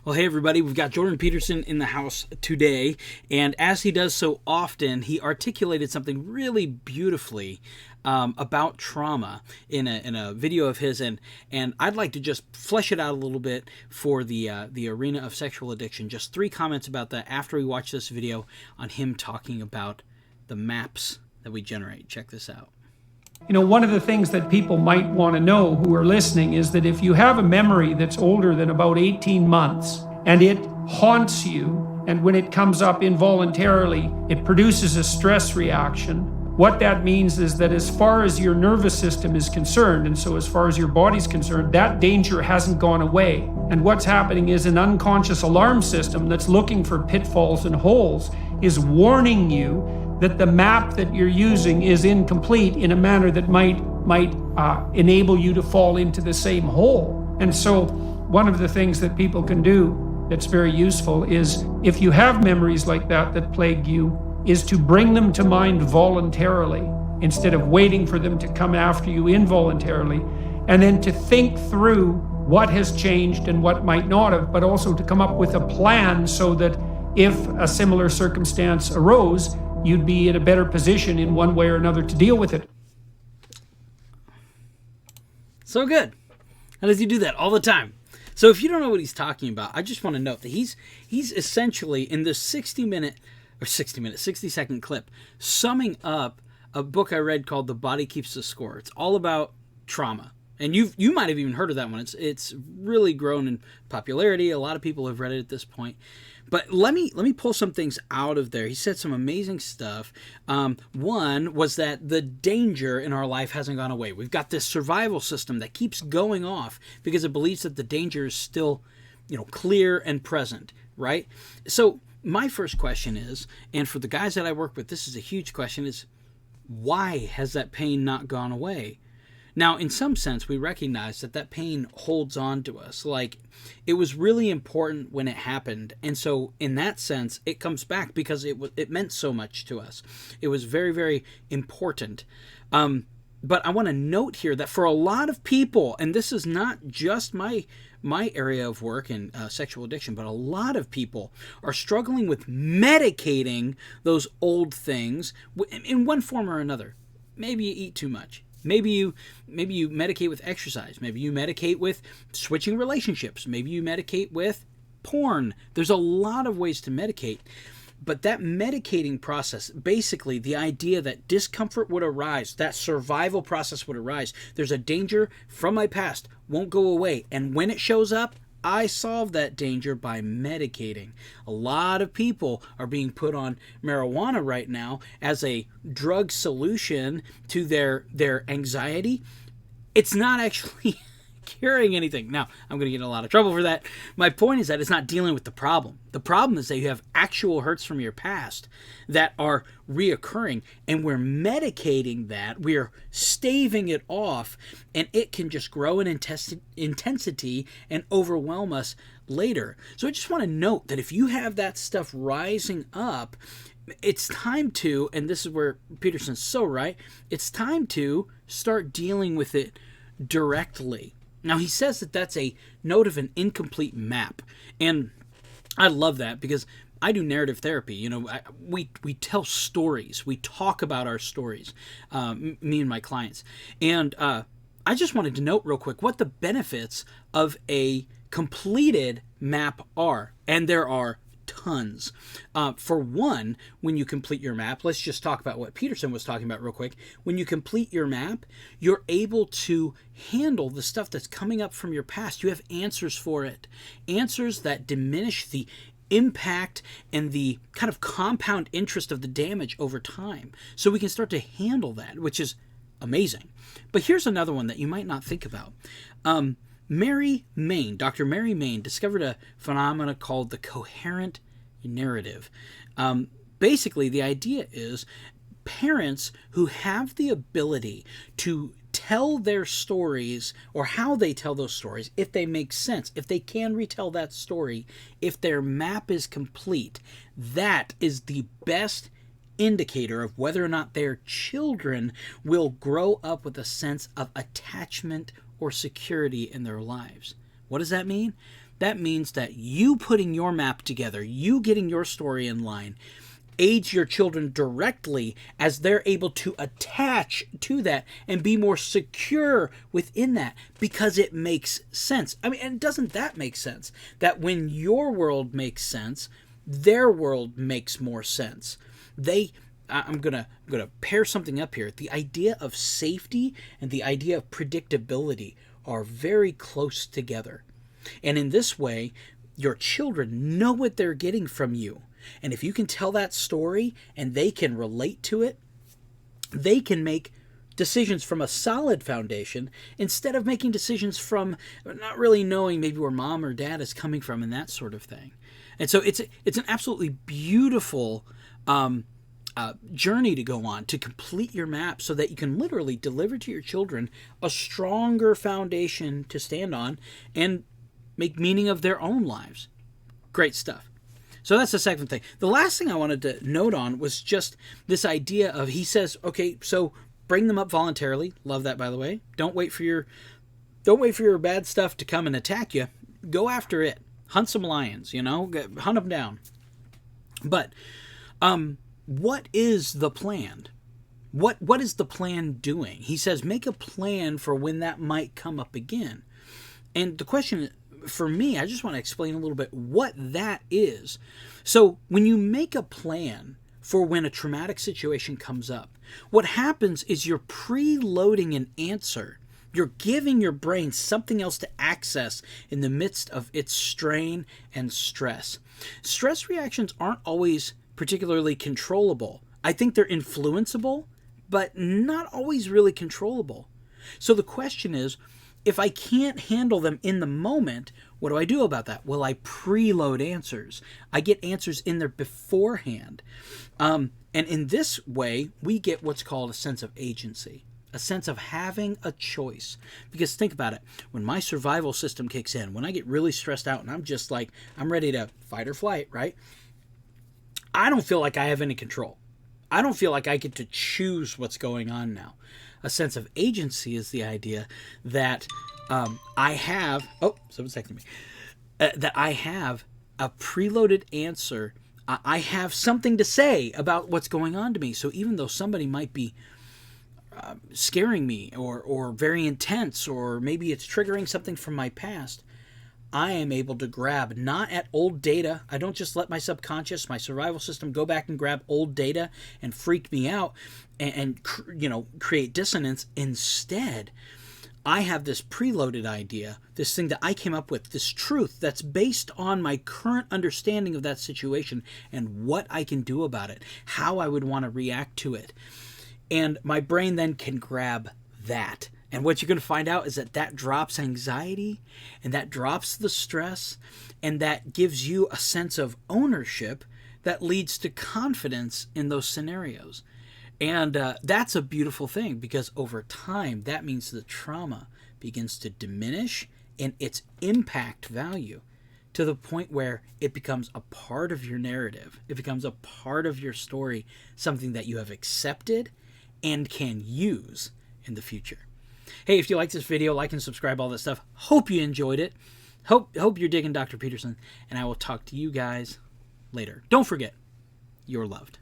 Well, hey everybody, we've got Jordan Peterson in the house today, and as he does so often, he articulated something really beautifully about trauma in a video of his, and I'd like to just flesh it out a little bit for the arena of sexual addiction. Just 3 comments about that after we watch this video on him talking about the maps that we generate. Check this out. You know, one of the things that people might want to know who are listening is that if you have a memory that's older than about 18 months and it haunts you, and when it comes up involuntarily, it produces a stress reaction, what that means is that as far as your nervous system is concerned, and so as far as your body's concerned, that danger hasn't gone away. And what's happening is an unconscious alarm system that's looking for pitfalls and holes is warning you that the map that you're using is incomplete in a manner that might enable you to fall into the same hole. And so one of the things that people can do that's very useful is, if you have memories like that plague you, is to bring them to mind voluntarily instead of waiting for them to come after you involuntarily, and then to think through what has changed and what might not have, but also to come up with a plan so that if a similar circumstance arose, you'd be in a better position in one way or another to deal with it. So good. How does he do that all the time? So if you don't know what he's talking about, I just want to note that he's essentially in this 60-second clip summing up a book I read called The Body Keeps the Score. It's all about trauma. And you might have even heard of that one. It's really grown in popularity. A lot of people have read it at this point. But let me pull some things out of there. He said some amazing stuff. One was that the danger in our life hasn't gone away. We've got this survival system that keeps going off because it believes that the danger is still, clear and present, right? So my first question is, and for the guys that I work with, this is a huge question, is why has that pain not gone away? Now, in some sense, we recognize that pain holds on to us. Like, it was really important when it happened. And so, in that sense, it comes back because it meant so much to us. It was very, very important. But I want to note here that for a lot of people, and this is not just my area of work in sexual addiction, but a lot of people are struggling with medicating those old things in one form or another. Maybe you eat too much. Maybe you medicate with exercise. Maybe you medicate with switching relationships. Maybe you medicate with porn. There's a lot of ways to medicate. But that medicating process, basically the idea that discomfort would arise, that survival process would arise. There's a danger from my past, won't go away. And when it shows up, I solve that danger by medicating. A lot of people are being put on marijuana right now as a drug solution to their anxiety. It's not actually curing anything. Now, I'm going to get in a lot of trouble for that. My point is that it's not dealing with the problem. The problem is that you have actual hurts from your past that are reoccurring, and we're medicating that. We're staving it off, and it can just grow in intensity and overwhelm us later. So I just want to note that if you have that stuff rising up, it's time to, and this is where Peterson's so right, it's time to start dealing with it directly. Now, he says that that's a note of an incomplete map, and I love that because I do narrative therapy. We tell stories. We talk about our stories, me and my clients. And I just wanted to note real quick what the benefits of a completed map are, and there are tons. For one, when you complete your map, let's just talk about what Peterson was talking about real quick. When you complete your map, you're able to handle the stuff that's coming up from your past. You have answers for it. Answers that diminish the impact and the kind of compound interest of the damage over time. So we can start to handle that, which is amazing. But here's another one that you might not think about. Mary Main, Dr. Mary Main, discovered a phenomena called the coherent narrative. Basically, the idea is parents who have the ability to tell their stories, or how they tell those stories, if they make sense, if they can retell that story, if their map is complete, that is the best indicator of whether or not their children will grow up with a sense of attachment or security in their lives. What does that mean? That means that you putting your map together, you getting your story in line, aids your children directly as they're able to attach to that and be more secure within that because it makes sense. I mean, and doesn't that make sense? That when your world makes sense, their world makes more sense. I'm gonna pair something up here. The idea of safety and the idea of predictability are very close together. And in this way, your children know what they're getting from you. And if you can tell that story and they can relate to it, they can make decisions from a solid foundation instead of making decisions from not really knowing maybe where mom or dad is coming from and that sort of thing. And so it's an absolutely beautiful journey to go on to complete your map so that you can literally deliver to your children a stronger foundation to stand on and make meaning of their own lives. Great stuff. So that's the second thing. The last thing I wanted to note on was just this idea of, he says, okay, so bring them up voluntarily. Love that, by the way. Don't wait for your bad stuff to come and attack you. Go after it. Hunt some lions, hunt them down. But what is the plan? What is the plan doing? He says, make a plan for when that might come up again. And the question for me, I just want to explain a little bit what that is. So when you make a plan for when a traumatic situation comes up, what happens is you're preloading an answer. You're giving your brain something else to access in the midst of its strain and stress. Stress reactions aren't always particularly controllable. I think they're influenceable, but not always really controllable. So the question is, if I can't handle them in the moment, what do I do about that? Well, I preload answers. I get answers in there beforehand. And in this way, we get what's called a sense of agency, a sense of having a choice. Because think about it. When my survival system kicks in, when I get really stressed out and I'm just like, I'm ready to fight or flight, right? I don't feel like I have any control. I don't feel like I get to choose what's going on now. A sense of agency is the idea that I have... Oh, someone's texting me. That I have a preloaded answer. I have something to say about what's going on to me. So even though somebody might be scaring me or very intense, or maybe it's triggering something from my past, I am able to grab, not at old data. I don't just let my subconscious, my survival system, go back and grab old data and freak me out and create dissonance. Instead, I have this preloaded idea, this thing that I came up with, this truth that's based on my current understanding of that situation and what I can do about it, how I would want to react to it. And my brain then can grab that. And what you're going to find out is that drops anxiety, and that drops the stress, and that gives you a sense of ownership that leads to confidence in those scenarios. And that's a beautiful thing, because over time, that means the trauma begins to diminish in its impact value to the point where it becomes a part of your narrative. It becomes a part of your story, something that you have accepted and can use in the future. Hey, if you like this video, like and subscribe, all that stuff. Hope you enjoyed it. Hope you're digging Dr. Peterson, and I will talk to you guys later. Don't forget, you're loved.